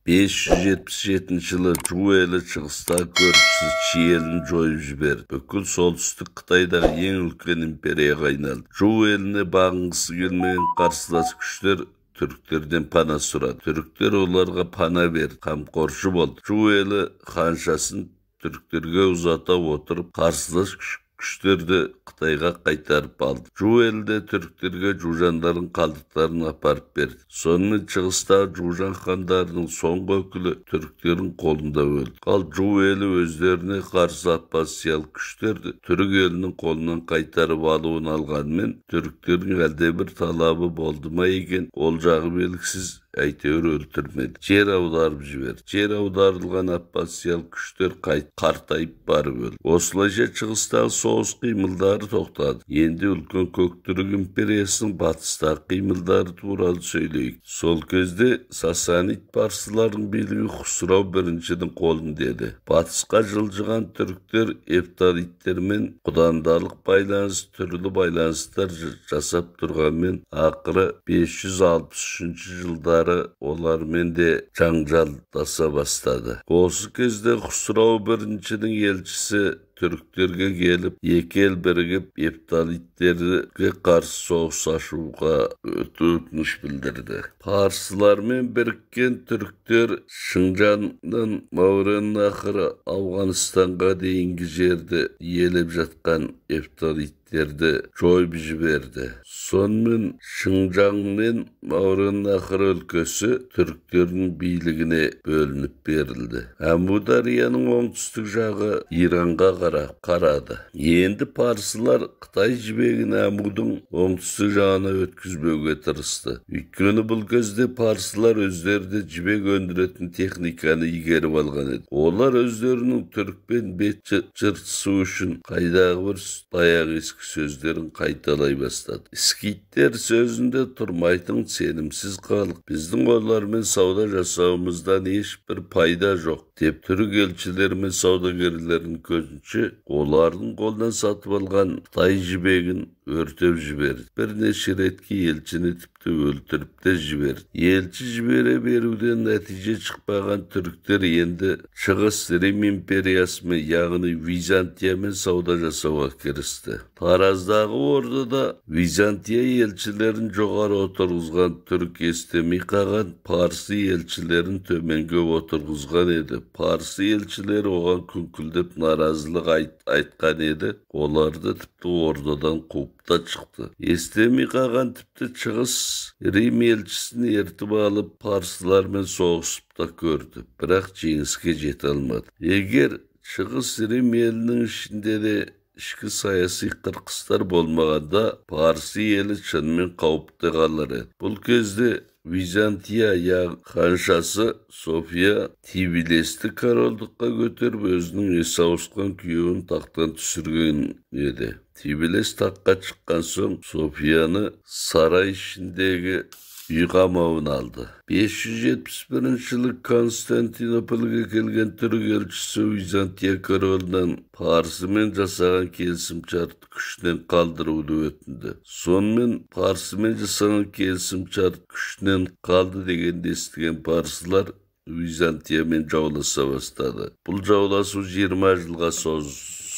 577-жылы Жу елі шығыстағы көршісі Чи елін жойып жіберді. Бүкіл солтүстік Қытайдағы ең үлкен империяға айналды. Жу еліне бағынғысы келмеген қарсылас күштер түріктерден пана сұрады. Түріктер оларға пана берді, қамқоршы болды. Жу елі ханшасын түріктерге ұзата отырып, қарсылас күштерді Қытайға қайтарып алды. Жу елде түріктерге жужандардың қалдықтарын апарып берді. Сонымен шығыстағы жужан хандарының соңғы өкілі түріктердің қолында өлді. Ал Жу елі өздеріне қарсы аппасиялық күштерді түрік елінің қолынан қайтарып алуын алғанмен, түріктердің әлдебір талабы болды ма екен, ол жағы белгісіз. Әйтеуір өлтірмеді. Жер аударып жіберді. Жер аударылған аппасиялық күштер қартайып барып өлді. Осылайша шығыстағы соғыс қимылдары тоқтады. Енді үлкен көк түрік империясының батыстағы қимылдары туралы сөйлейік. Сол кезде Сасанид парсылардың билігі Хұсрау біріншінің қолында еді. Батысқа жылжыған түріктер эфталиттермен құдандалық байланыс, түрлі байланыстар жасап тұрғанмен, ақыры 563 жылдары олармен де жаңжалдаса бастады. Осы кезде Хұсрау біріншінің елшісі түріктерге келіп, екі ел бірігіп, эфталиттерге қарсы соғыс ашуға өтініш білдірді. Парсылармен біріккен түріктер Шыңжаңнан Мауреннахр Ауғанстанға дейінгі жерді иелеп жатқан эфталиттерді жойып жіберді. Сонымен Шыңжаң мен Мауреннахр өлкесі түріктердің билігіне бөлініп берілді. Әмударияның оңтүстік жағы Иранға қарады. Енді парсылар Қытай жібегін Әмудың оңтүстік жағына өткізбеуге тырысты. Өйткені бұл кезде парсылар өздері жібек өндіретін техниканы игеріп алған еді. Олар өздерінің түрікпен бет жыртысу үшін қайдағы бір баяғы ескі сөздерін қайталай бастады. Скиттер сөзінде тұрмайтын сенімсіз халық, біздің олармен сауда жасауымыздан ешбір пайда жоқ деп түрік елшілері мен саудагерлердің көзінше олардың қолдан сатып алған Қытай жібегін өртеп жіберді. Бірнеше ретке елшіні тіпті өлтіріп те жіберді. Елші жібере беруден нәтиже шықпаған түріктер енді Шығыс Рим империясымен, яғни Византиямен сауда жасауға кірісті. Тараздағы ордада Византия елшілерін жоғары отырғызған түрік Естемей қаған парсы елшілерін төменге отырғызған еді. Парсы елшілері оған күңкілдеп наразылық айтқан еді. Оларды тіпті ордадан қуып та шықты. Естемей қаған тіпті Шығыс Рим елшісін ертіп алып парсылармен соғысып та көрді, бірақ жеңіске жете алмады. Егер Шығыс Рим елінің ішінде де ішкі саяси қырқыстар болмағанда, парсы елі шынымен қауіпте қалар еді. Бұл кезде Византия ханшасы София Тибилесті корольдыққа көтеріп, өзінің есі ауысқан күйеуін тақтан түсірген еді. Тибилес таққа шыққан соң Софияны сарай ішіндегі үй қамауын алды. 571 жылы Константинопольге келген түрік елшісі Византия королынан парсымен жасаған келісімшарт күшінен қалдыруды өтінді. Сонымен парсымен жасаған келісімшарт күшінен қалды дегенді естіген парсылар Византиямен жауласа бастады. Бұл жауласу 20 жылға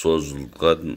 созылған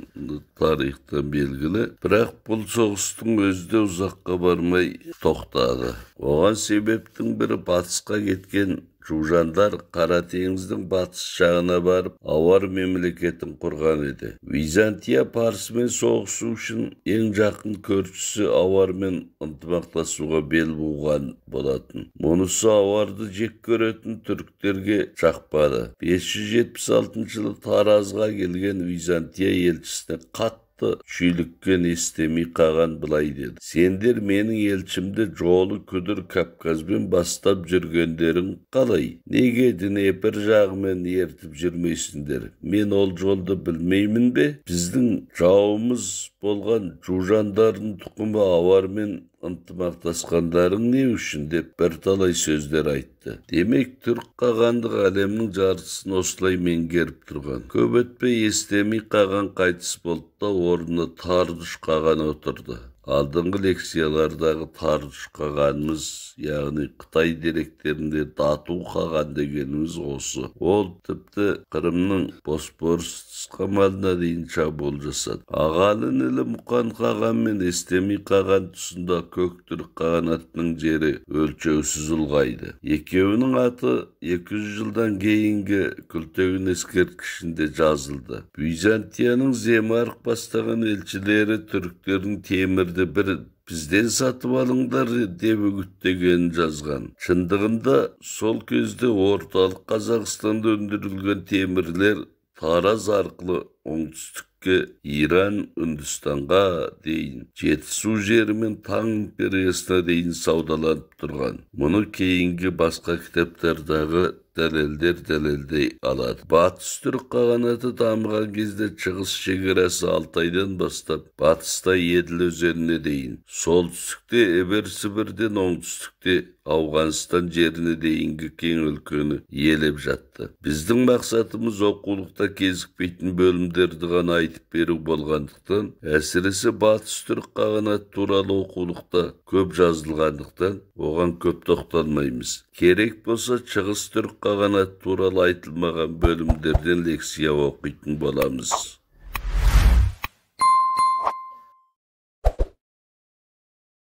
тарихтан белгілі, бірақ бұл соғыстың өзі де ұзаққа бармай тоқтады. Оған себептің бірі батысқа кеткен жужандар Қара теңіздің батыс жағына барып, Авар мемлекетін құрған еді. Византия парсымен соғысу үшін ең жақын көршісі Авармен ынтымақтасуға бел буған болатын. Мұнысы Аварды жек көретін түріктерге жақпады. 576 жылы Таразға келген Византия елшісіне қатты шүйліккен Естемей қаған былай деді: сендер менің елшімді жолы күдір Кавказбен бастап жүргендерің қалай? Неге Днепр жағымен ертіп жүрмейсіңдер? Мен ол жолды білмеймін бе? Біздің жауымыз болған жужандардың тұқымы Авармен ынтымақтасқандарың не үшін деп бірталай сөздер айтты. Демек, түрік қағандық әлемнің жартысын осылай меңгеріп тұрған. Көп өтпей Естемей қаған қайтыс болды да орнына Тардүш қаған отырды. Алдыңғы лекциялардағы таржы қағанымыз, яғни Қытай деректерінде дату қаған дегеніміз осы. Ол тіпті Қырымның Босфорус қамалына дейін шабуыл жасады. Ағалын елі Мұқан қаған мен Естеми қаған тұсында Көктүрік қағанатының жері өлчеусіз ұлғайды. Екеуінің аты 200 жылдан кейінгі күлтегін ескерткішінде жазылды. Византияның Земарх бастаған елшілері түріктердің темірді бір бізден сатып алыңдар деп үгіттегенін жазған. Шындығында сол кезде орталық Қазақстанда өндірілген темірлер Тараз арқылы оңтүстікке Иран, Үндістанға дейін, Жетісу жері мен Таң империясына дейін саудаланып тұрған. Мұны кейінгі басқа кітаптардағы дәлелдей алады. Батыс түрік қағанаты дамыған кезде шығыс шекарасы Алтайдан бастап батыста Еділ өзеніне дейін, солтүстікте Ібір-Сібірден оңтүстікте Ауғанстан жеріне дейінгі кең өлкені иелеп жатты. Біздің мақсатымыз оқулықта кезікпейтін бөлімдерді ғана айтып беру болғандықтан, әсіресе батыс түрік қағанаты туралы оқулықта көп жазылғандықтан, оған көп тоқталмаймыз. Керек болса шығыс түрік қағанаты туралы айтылмаған бөлімдерден лекция оқитын боламыз.